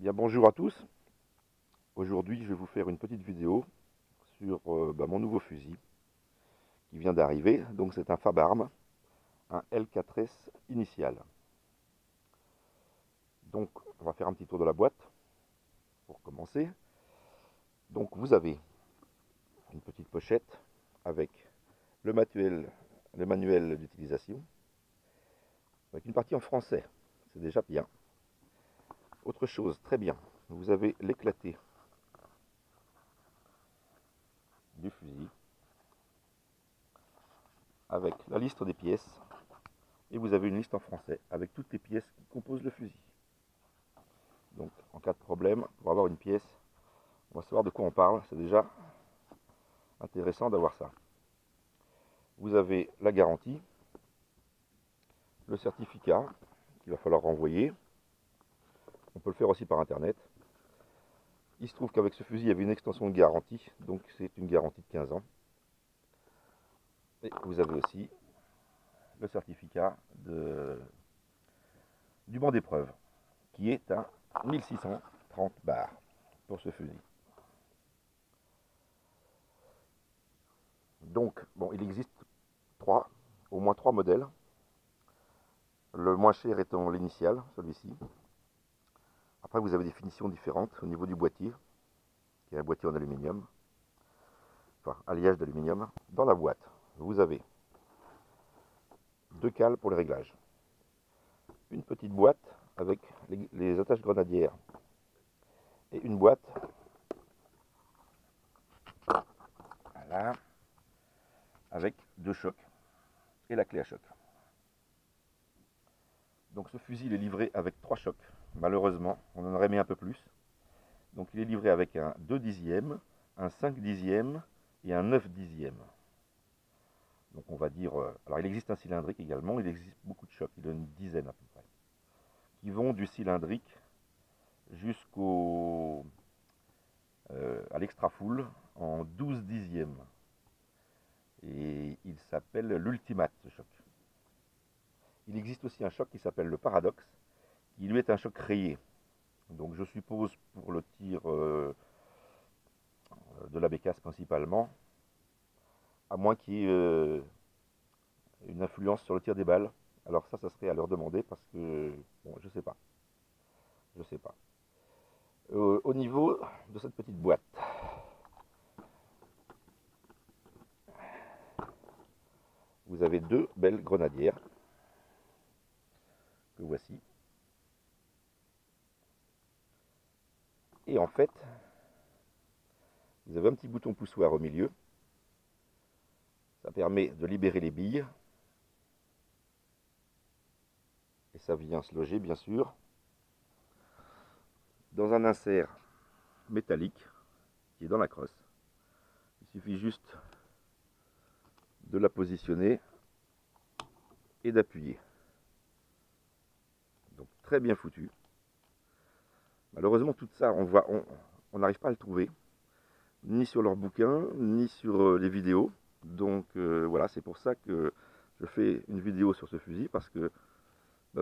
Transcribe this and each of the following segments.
Bien, bonjour à tous. Aujourd'hui, je vais vous faire une petite vidéo sur mon nouveau fusil qui vient d'arriver. Donc, c'est un Fabarm, un L4S initial. Donc, on va faire un petit tour de la boîte pour commencer. Donc, vous avez une petite pochette avec le manuel d'utilisation, avec une partie en français. C'est déjà bien. Autre chose, très bien, vous avez l'éclaté du fusil avec la liste des pièces. Et vous avez une liste en français avec toutes les pièces qui composent le fusil. Donc en cas de problème, pour avoir une pièce, on va savoir de quoi on parle. C'est déjà intéressant d'avoir ça. Vous avez la garantie, le certificat qu'il va falloir renvoyer. On peut le faire aussi par internet. Il se trouve qu'avec ce fusil, il y avait une extension de garantie, donc c'est une garantie de 15 ans. Et vous avez aussi le certificat du banc d'épreuve, qui est à 1630 bars pour ce fusil. Donc, bon, il existe au moins trois modèles. Le moins cher étant l'initial, celui-ci. Après, vous avez des finitions différentes au niveau du boîtier, qui est un boîtier en aluminium, enfin, alliage d'aluminium. Dans la boîte, vous avez deux cales pour les réglages, une petite boîte avec les attaches grenadières et une boîte, voilà, avec deux chocs et la clé à choc. Donc ce fusil est livré avec 3 chocs. Malheureusement, on en aurait mis un peu plus. Donc il est livré avec un 2 dixièmes, un 5 dixièmes et un 9 dixièmes. Donc on va dire... alors il existe un cylindrique également, il existe beaucoup de chocs, il y en a une dizaine à peu près. Qui vont du cylindrique jusqu'au... à l'extra full en 12 dixièmes. Et il s'appelle l'Ultimate ce choc. Il existe aussi un choc qui s'appelle le Paradoxe, qui lui est un choc rayé. Donc je suppose pour le tir de la bécasse principalement, à moins qu'il y ait une influence sur le tir des balles. Alors ça serait à leur demander parce que, bon, je sais pas. Je sais pas. Au niveau de cette petite boîte, vous avez deux belles grenadières que voici. Et en fait, vous avez un petit bouton poussoir au milieu. Ça permet de libérer les billes. Et ça vient se loger, bien sûr, dans un insert métallique qui est dans la crosse. Il suffit juste de la positionner et d'appuyer. Donc très bien foutu. Malheureusement, tout ça, on n'arrive pas à le trouver, ni sur leurs bouquins, ni sur les vidéos. Donc voilà, c'est pour ça que je fais une vidéo sur ce fusil, parce que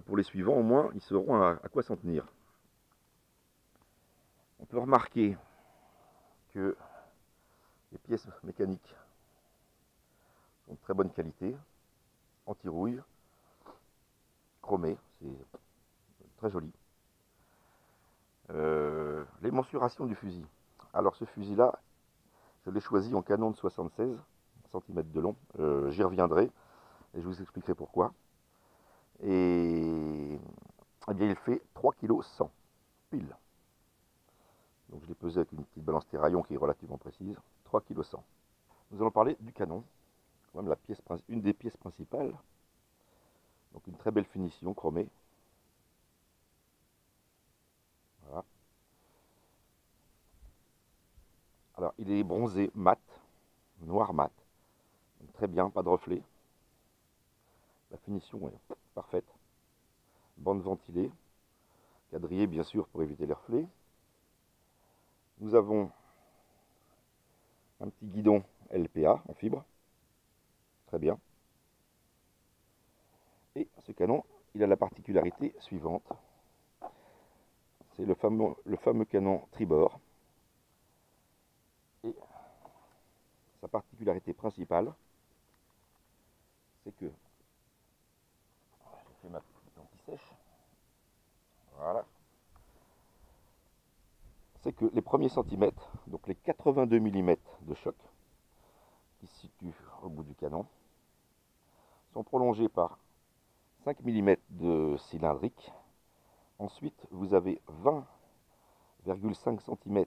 pour les suivants, au moins, ils sauront à quoi s'en tenir. On peut remarquer que les pièces mécaniques sont de très bonne qualité, anti-rouille, chromées, c'est très joli. Les mensurations du fusil. Alors ce fusil-là, je l'ai choisi en canon de 76 cm de long. J'y reviendrai et je vous expliquerai pourquoi. Et eh bien, il fait 3 kg 100 pile. Donc je l'ai pesé avec une petite balance Terraillon qui est relativement précise. 3 kg 100. Nous allons parler du canon, quand même une des pièces principales. Donc une très belle finition chromée. Voilà. Alors il est bronzé mat, noir mat. Donc, très bien, pas de reflet. La finition est parfaite. Bande ventilée, quadrillée bien sûr pour éviter les reflets. Nous avons un petit guidon LPA en fibre, très bien. Et ce canon, il a la particularité suivante, c'est le fameux canon tribord. Et sa particularité principale, c'est que, j'ai fait ma petite anti-sèche, voilà, c'est que les premiers centimètres, donc les 82 mm de choc, qui se situent au bout du canon, sont prolongés par 5 mm de cylindrique. Ensuite, vous avez 20,5 cm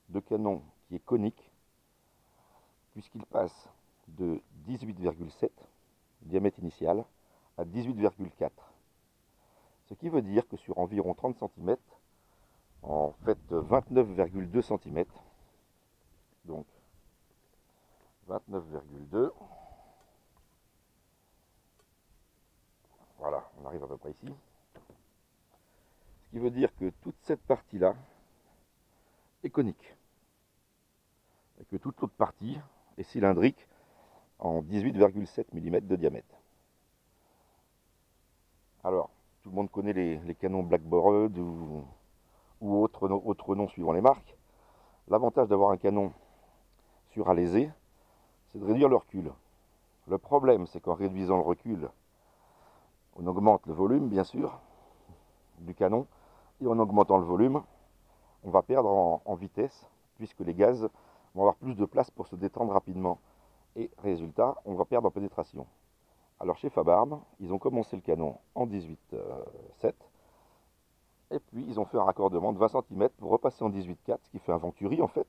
de canon qui est conique, puisqu'il passe de 18,7 diamètre initial à 18,4. Ce qui veut dire que sur environ 30 cm, en fait 29,2 cm, donc 29,2, voilà, on arrive à peu près ici. Ce qui veut dire que toute cette partie-là est conique, et que toute l'autre partie est cylindrique en 18,7 mm de diamètre. Alors, tout le monde connaît les canons Blackboard ou autres noms suivant les marques. L'avantage d'avoir un canon suralésé, c'est de réduire le recul. Le problème, c'est qu'en réduisant le recul, on augmente le volume, bien sûr, du canon, et en augmentant le volume, on va perdre en vitesse, puisque les gaz vont avoir plus de place pour se détendre rapidement. Et résultat, on va perdre en pénétration. Alors chez Fabarm, ils ont commencé le canon en 18,7, et puis ils ont fait un raccordement de 20 cm pour repasser en 18,4, ce qui fait un venturi en fait,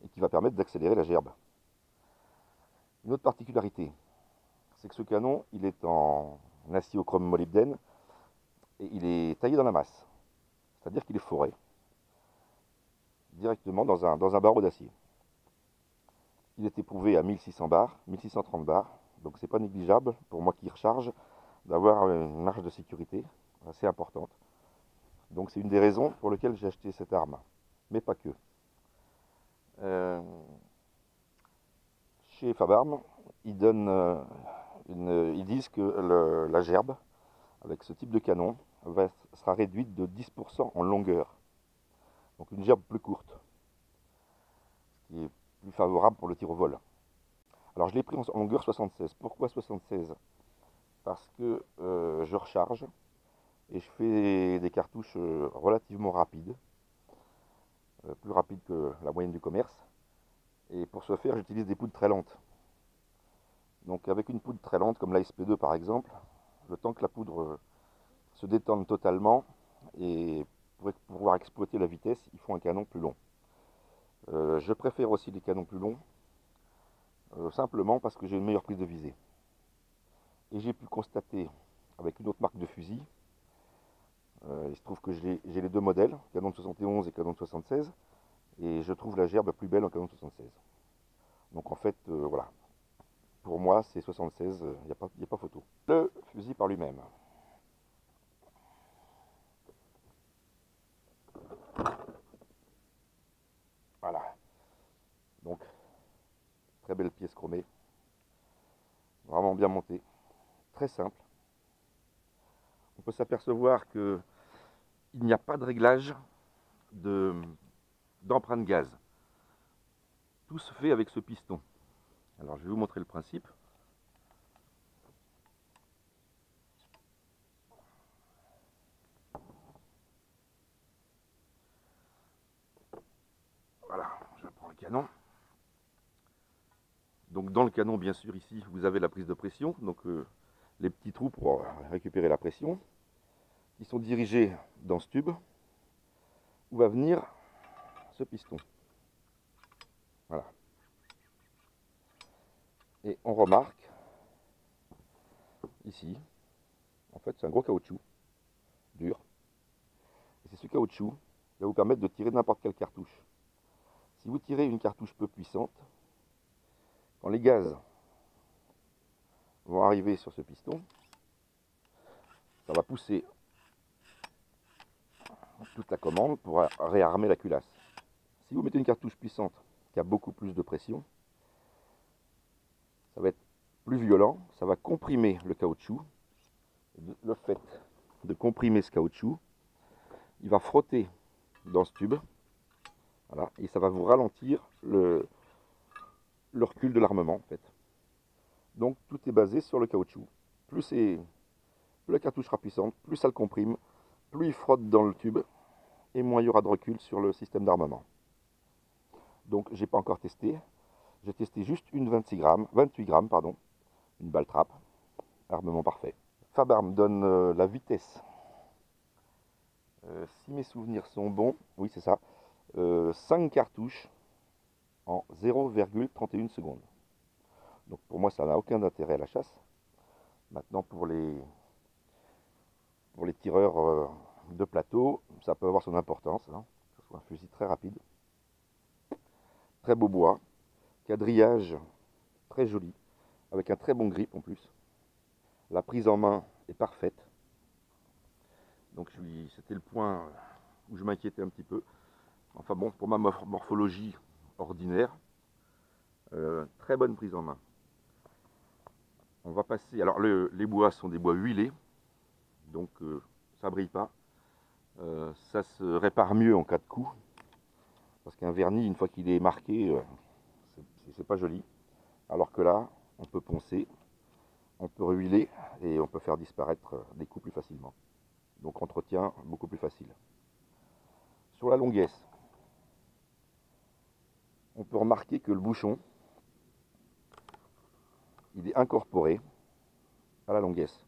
et qui va permettre d'accélérer la gerbe. Une autre particularité, c'est que ce canon, il est en acier au chrome molybdène, et il est taillé dans la masse. C'est-à-dire qu'il est foré directement dans un barreau d'acier. Il est éprouvé à 1600 bars, 1630 bars, donc c'est pas négligeable pour moi qui recharge d'avoir une marge de sécurité assez importante. Donc c'est une des raisons pour lesquelles j'ai acheté cette arme, mais pas que. Chez Fabarm, ils disent que la gerbe, avec ce type de canon, sera réduite de 10% en longueur. Donc une gerbe plus courte, ce qui est plus favorable pour le tir au vol. Alors je l'ai pris en longueur 76. Pourquoi 76? Parce que je recharge et je fais des cartouches relativement rapides, plus rapides que la moyenne du commerce. Et pour ce faire, j'utilise des poudres très lentes. Donc avec une poudre très lente, comme la SP2 par exemple, le temps que la poudre se détende totalement, et pour pouvoir exploiter la vitesse, il faut un canon plus long. Je préfère aussi les canons plus longs, simplement parce que j'ai une meilleure prise de visée. Et j'ai pu constater, avec une autre marque de fusil, il se trouve que j'ai les deux modèles, canon de 71 et canon de 76, et je trouve la gerbe plus belle en canon de 76. Donc en fait, voilà, pour moi c'est 76, il n'y a pas photo. Le fusil par lui-même. Voilà. Donc, très belle pièce chromée. Vraiment bien montée. Très simple. On peut s'apercevoir qu'il n'y a pas de réglage d'empreinte gaz. Tout se fait avec ce piston. Alors, je vais vous montrer le principe. Voilà, je prends le canon. Donc dans le canon, bien sûr, ici, vous avez la prise de pression, donc les petits trous pour récupérer la pression, qui sont dirigés dans ce tube, où va venir ce piston. Voilà. Et on remarque, ici, en fait, c'est un gros caoutchouc, dur. Et c'est ce caoutchouc qui va vous permettre de tirer n'importe quelle cartouche. Si vous tirez une cartouche peu puissante, quand les gaz vont arriver sur ce piston, ça va pousser toute la commande pour réarmer la culasse. Si vous mettez une cartouche puissante qui a beaucoup plus de pression, ça va être plus violent, ça va comprimer le caoutchouc. Le fait de comprimer ce caoutchouc, il va frotter dans ce tube. Voilà, et ça va vous ralentir le recul de l'armement en fait. Donc tout est basé sur le caoutchouc. Plus la cartouche sera puissante, plus ça le comprime, plus il frotte dans le tube, et moins il y aura de recul sur le système d'armement. Donc j'ai pas encore testé. J'ai testé juste une 28 grammes, pardon, une balle trappe, armement parfait. Fabarm donne la vitesse. Si mes souvenirs sont bons, oui c'est ça, 5 cartouches en 0,31 secondes. Donc pour moi ça n'a aucun intérêt à la chasse. Maintenant pour les tireurs de plateau, ça peut avoir son importance, hein, que ce soit un fusil très rapide. Très beau bois, quadrillage très joli, avec un très bon grip en plus. La prise en main est parfaite. Donc c'était le point où je m'inquiétais un petit peu. Enfin bon, pour ma morphologie ordinaire, très bonne prise en main. On va passer. Alors les bois sont des bois huilés, donc ça brille pas. Ça se répare mieux en cas de coup, parce qu'un vernis, une fois qu'il est marqué, c'est pas joli. Alors que là, on peut poncer, on peut rehuiler et on peut faire disparaître des coups plus facilement. Donc entretien beaucoup plus facile. Sur la longuesse, on peut remarquer que le bouchon, il est incorporé à la longuesse.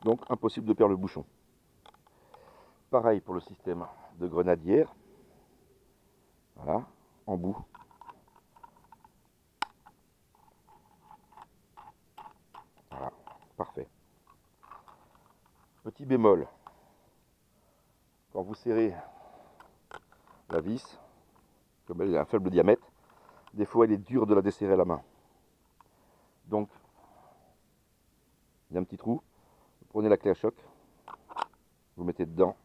Donc impossible de perdre le bouchon. Pareil pour le système de grenadière. Voilà, en bout. Voilà, parfait. Petit bémol, quand vous serrez la vis, comme elle a un faible diamètre, des fois il est dur de la desserrer à la main. Donc, il y a un petit trou, vous prenez la clé à choc, vous mettez dedans,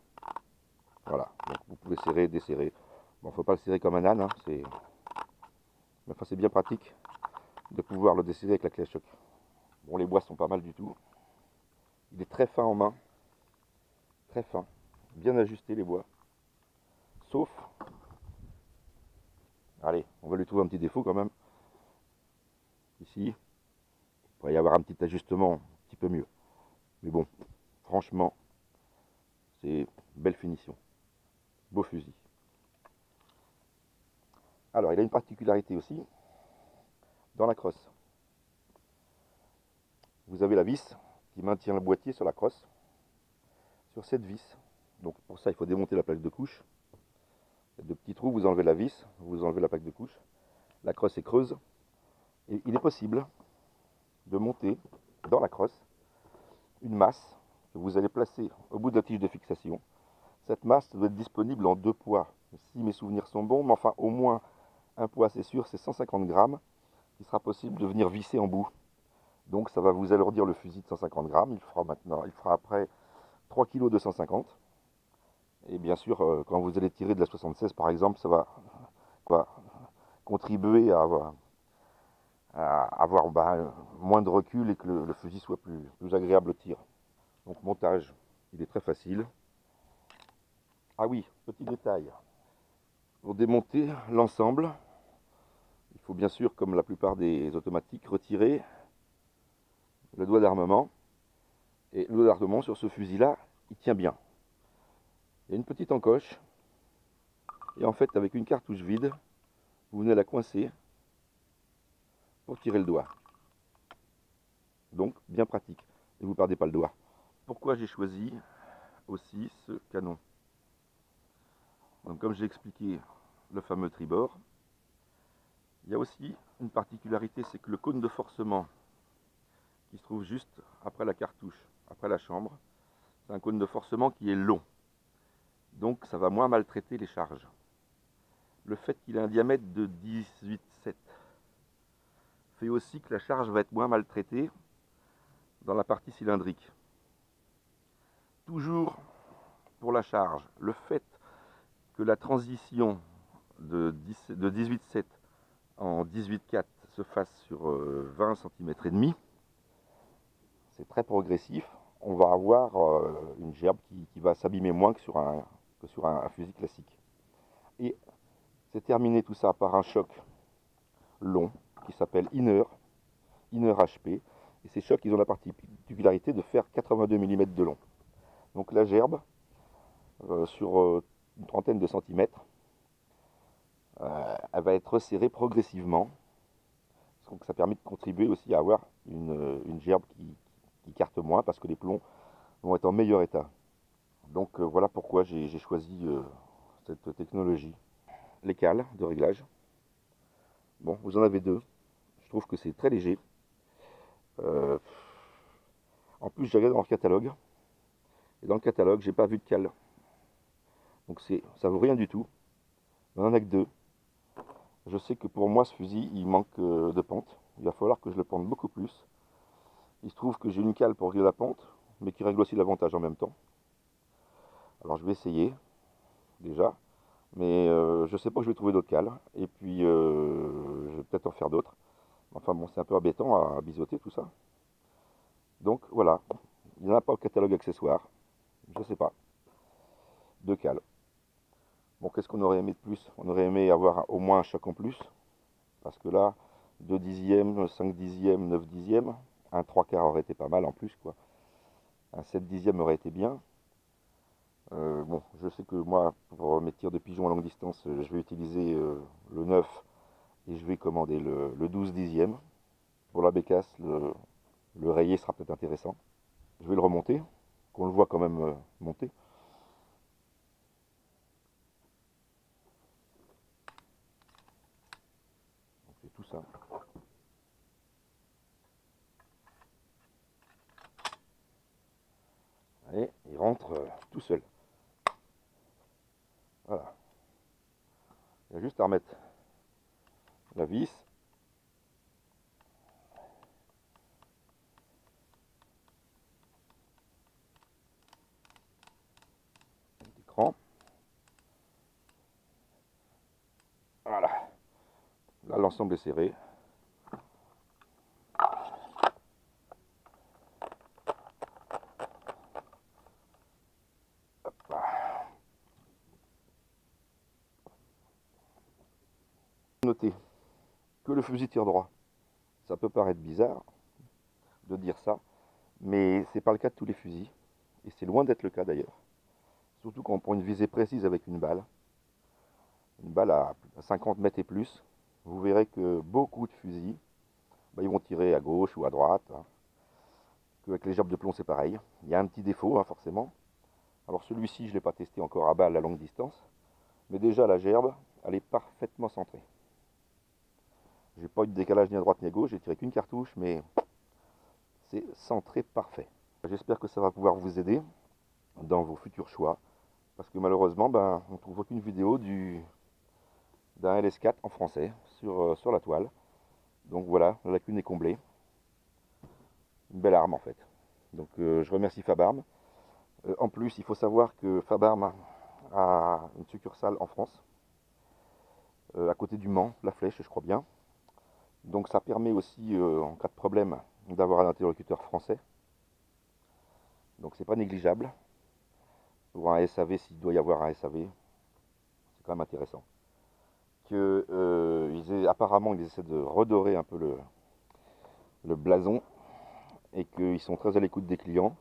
voilà, donc vous pouvez serrer, desserrer. Bon, faut pas le serrer comme un âne, hein, mais enfin c'est bien pratique de pouvoir le desserrer avec la clé à choc. Bon, les bois sont pas mal du tout. Il est très fin en main, très fin, bien ajusté les bois. Sauf, allez, on va lui trouver un petit défaut quand même. Ici, il pourrait y avoir un petit ajustement un petit peu mieux. Mais bon, franchement, c'est belle finition. Beau fusil. Alors, il a une particularité aussi, dans la crosse. Vous avez la vis qui maintient le boîtier sur la crosse. Sur cette vis, donc pour ça il faut démonter la plaque de couche. Il y a deux petits trous, vous enlevez la vis, vous enlevez la plaque de couche. La crosse est creuse. Et il est possible de monter dans la crosse une masse que vous allez placer au bout de la tige de fixation. Cette masse doit être disponible en 2 poids. Si mes souvenirs sont bons, mais enfin au moins un poids c'est sûr, c'est 150 grammes qui sera possible de venir visser en bout. Donc ça va vous alourdir le fusil de 150 grammes. Il fera après 3 kg 250. Et bien sûr, quand vous allez tirer de la 76 par exemple, ça va contribuer à avoir moins de recul et que le fusil soit plus agréable au tir. Donc montage, il est très facile. Ah oui, petit détail. Pour démonter l'ensemble, il faut bien sûr, comme la plupart des automatiques, retirer le doigt d'armement. Et le doigt d'armement sur ce fusil-là, il tient bien. Il y a une petite encoche. Et en fait, avec une cartouche vide, vous venez la coincer pour tirer le doigt. Donc, bien pratique. Et vous ne perdez pas le doigt. Pourquoi j'ai choisi aussi ce canon? Donc, comme j'ai expliqué le fameux tribord, il y a aussi une particularité, c'est que le cône de forcement qui se trouve juste après la cartouche, après la chambre, c'est un cône de forcement qui est long. Donc ça va moins maltraiter les charges. Le fait qu'il ait un diamètre de 18,7 fait aussi que la charge va être moins maltraitée dans la partie cylindrique. Toujours pour la charge, le fait que la transition de 18,7 en 18,4 se fasse sur 20 cm et demi, c'est très progressif. On va avoir une gerbe qui va s'abîmer moins que sur un que sur un fusil classique. Et c'est terminé tout ça par un choc long qui s'appelle Inner HP. Et ces chocs, ils ont la particularité de faire 82 mm de long. Donc la gerbe, sur une trentaine de centimètres, elle va être resserrée progressivement. Donc ça permet de contribuer aussi à avoir une gerbe qui carte moins parce que les plombs vont être en meilleur état. Donc voilà pourquoi j'ai choisi cette technologie. Les cales de réglage. Bon, vous en avez deux. Je trouve que c'est très léger. En plus, j'ai regardé dans le catalogue. Et dans le catalogue, j'ai pas vu de cale. Donc ça vaut rien du tout. Il n'y en a que deux. Je sais que pour moi, ce fusil, il manque de pente. Il va falloir que je le pente beaucoup plus. Il se trouve que j'ai une cale pour régler la pente, mais qui règle aussi l'avantage en même temps. Alors je vais essayer, déjà. Mais je sais pas que je vais trouver d'autres cales. Et puis, je vais peut-être en faire d'autres. Enfin bon, c'est un peu embêtant à biseauter tout ça. Donc voilà, il n'y en a pas au catalogue accessoire. Je sais pas. Deux cales. Bon, qu'est-ce qu'on aurait aimé de plus? On aurait aimé avoir au moins un choc en plus. Parce que là, 2 dixièmes, 5 dixièmes, 9 dixièmes, un 3/4 aurait été pas mal en plus, quoi. Un 7 dixièmes aurait été bien. Bon, je sais que moi, pour mes tirs de pigeon à longue distance, je vais utiliser le 9 et je vais commander le 12 dixième. Pour la bécasse, le rayé sera peut-être intéressant. Je vais le remonter, qu'on le voit quand même monter. C'est tout ça. Et il rentre tout seul. Voilà. Il y a juste à remettre la vis. L'écran. Voilà. Là, l'ensemble est serré. Notez que le fusil tire droit. Ça peut paraître bizarre de dire ça, mais c'est pas le cas de tous les fusils. Et c'est loin d'être le cas d'ailleurs. Surtout quand on prend une visée précise avec une balle à 50 mètres et plus, vous verrez que beaucoup de fusils, ils vont tirer à gauche ou à droite. Hein. Avec les gerbes de plomb, c'est pareil. Il y a un petit défaut, hein, forcément. Alors celui-ci, je ne l'ai pas testé encore à balle à longue distance. Mais déjà, la gerbe, elle est parfaitement centrée. J'ai pas eu de décalage ni à droite ni à gauche, j'ai tiré qu'une cartouche, mais c'est centré parfait. J'espère que ça va pouvoir vous aider dans vos futurs choix. Parce que malheureusement, on ne trouve aucune vidéo d'un LS4 en français sur la toile. Donc voilà, la lacune est comblée. Une belle arme en fait. Donc je remercie Fabarm. En plus, il faut savoir que Fabarm a une succursale en France, à côté du Mans, La Flèche, je crois bien. Donc ça permet aussi, en cas de problème, d'avoir un interlocuteur français. Donc c'est pas négligeable. Pour un SAV, s'il doit y avoir un SAV, c'est quand même intéressant. Apparemment, ils essaient de redorer un peu le blason et qu'ils sont très à l'écoute des clients.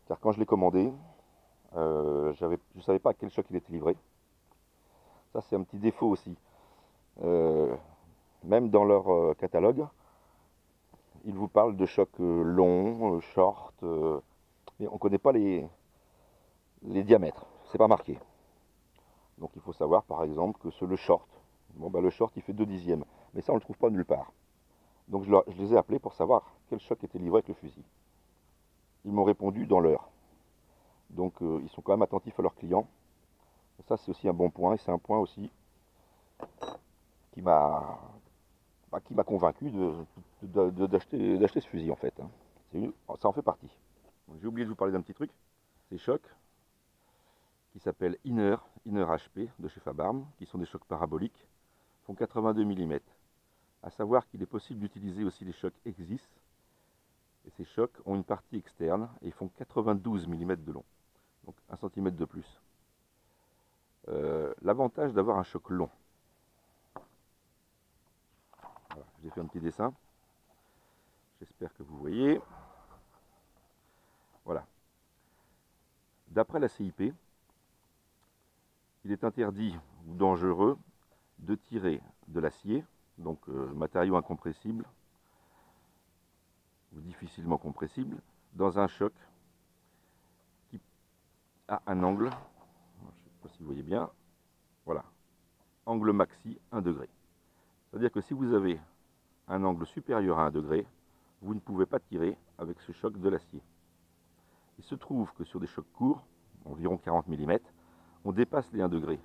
Car quand je l'ai commandé, je ne savais pas à quel choc il était livré. Ça, c'est un petit défaut aussi. Même dans leur catalogue, ils vous parlent de chocs longs, short, mais on ne connaît pas les diamètres. C'est pas marqué. Donc il faut savoir par exemple que le short, le short il fait 2 dixièmes, mais ça on ne le trouve pas nulle part. Donc je les ai appelés pour savoir quel choc était livré avec le fusil. Ils m'ont répondu dans l'heure. Donc ils sont quand même attentifs à leurs clients. Ça c'est aussi un bon point, et c'est un point aussi qui m'a convaincu d'acheter ce fusil en fait. Ça en fait partie. J'ai oublié de vous parler d'un petit truc. Ces chocs qui s'appellent Inner HP de chez Fabarm, qui sont des chocs paraboliques, font 82 mm. À savoir qu'il est possible d'utiliser aussi les chocs Exis. Et ces chocs ont une partie externe et ils font 92 mm de long. Donc 1 cm de plus. L'avantage d'avoir un choc long. Voilà, j'ai fait un petit dessin. J'espère que vous voyez. Voilà. D'après la CIP, il est interdit ou dangereux de tirer de l'acier, donc matériau incompressible ou difficilement compressible, dans un choc qui a un angle, je ne sais pas si vous voyez bien, voilà, angle maxi 1 degré. C'est-à-dire que si vous avez un angle supérieur à 1 degré, vous ne pouvez pas tirer avec ce choc de l'acier. Il se trouve que sur des chocs courts, environ 40 mm, on dépasse les 1 degré.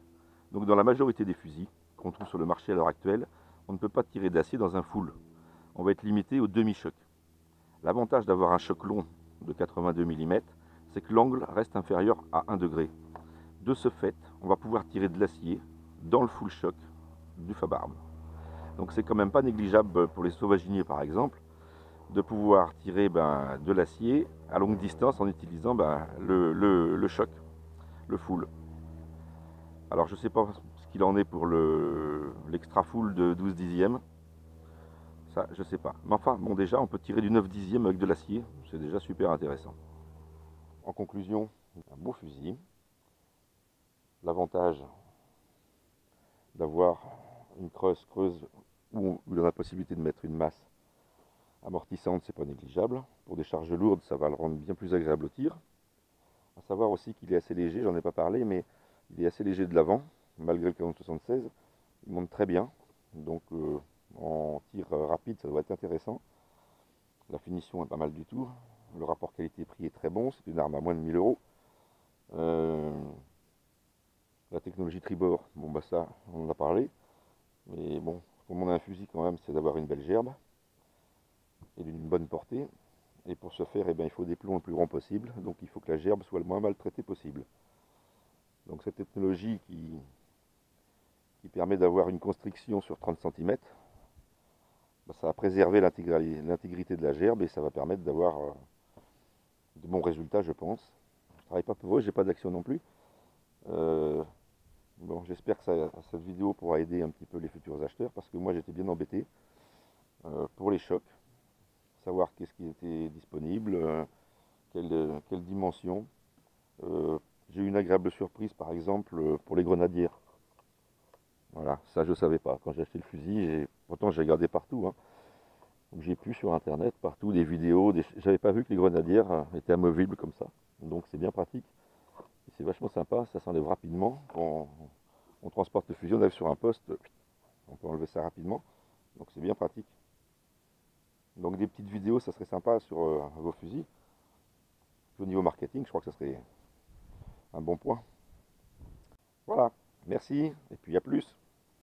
Donc dans la majorité des fusils qu'on trouve sur le marché à l'heure actuelle, on ne peut pas tirer d'acier dans un full. On va être limité au demi-choc. L'avantage d'avoir un choc long de 82 mm, c'est que l'angle reste inférieur à 1 degré. De ce fait, on va pouvoir tirer de l'acier dans le full choc du Fabarm. Donc c'est quand même pas négligeable pour les sauvaginiers par exemple, de pouvoir tirer de l'acier à longue distance en utilisant le choc, le full. Alors je sais pas ce qu'il en est pour l'extra full de 12 dixièmes. Ça, je sais pas. Mais enfin, bon, déjà, on peut tirer du 9 dixième avec de l'acier. C'est déjà super intéressant. En conclusion, un beau fusil. L'avantage d'avoir une creuse où il a la possibilité de mettre une masse amortissante, c'est pas négligeable. Pour des charges lourdes, ça va le rendre bien plus agréable au tir. À savoir aussi qu'il est assez léger, j'en ai pas parlé, mais il est assez léger de l'avant, malgré le canon 76. Il monte très bien. Donc en tir rapide, ça doit être intéressant. La finition est pas mal du tout. Le rapport qualité-prix est très bon. C'est une arme à moins de 1000 euros. La technologie tribord, bon bah ça, on en a parlé. Mais bon, comme on a un fusil quand même, c'est d'avoir une belle gerbe et d'une bonne portée. Et pour ce faire, il faut des plombs le plus grand possible. Donc il faut que la gerbe soit le moins maltraitée possible. Donc cette technologie qui permet d'avoir une constriction sur 30 cm, ça va préserver l'intégrité de la gerbe et ça va permettre d'avoir de bons résultats, je pense. Je travaille pas pour eux, j'ai pas d'action non plus. Bon, j'espère que cette vidéo pourra aider un petit peu les futurs acheteurs parce que moi j'étais bien embêté pour les chocs, savoir qu'est-ce qui était disponible, quelle dimension. J'ai eu une agréable surprise par exemple pour les grenadières. Voilà, ça je savais pas. Quand j'ai acheté le fusil, pourtant j'ai regardé partout. Hein. J'ai pu sur internet partout des vidéos, j'avais pas vu que les grenadières étaient amovibles comme ça. Donc c'est bien pratique. C'est vachement sympa, ça s'enlève rapidement. Quand on transporte le fusil, on arrive sur un poste, on peut enlever ça rapidement. Donc c'est bien pratique. Donc des petites vidéos, ça serait sympa sur vos fusils. Au niveau marketing, je crois que ça serait un bon point. Voilà, merci, et puis à plus.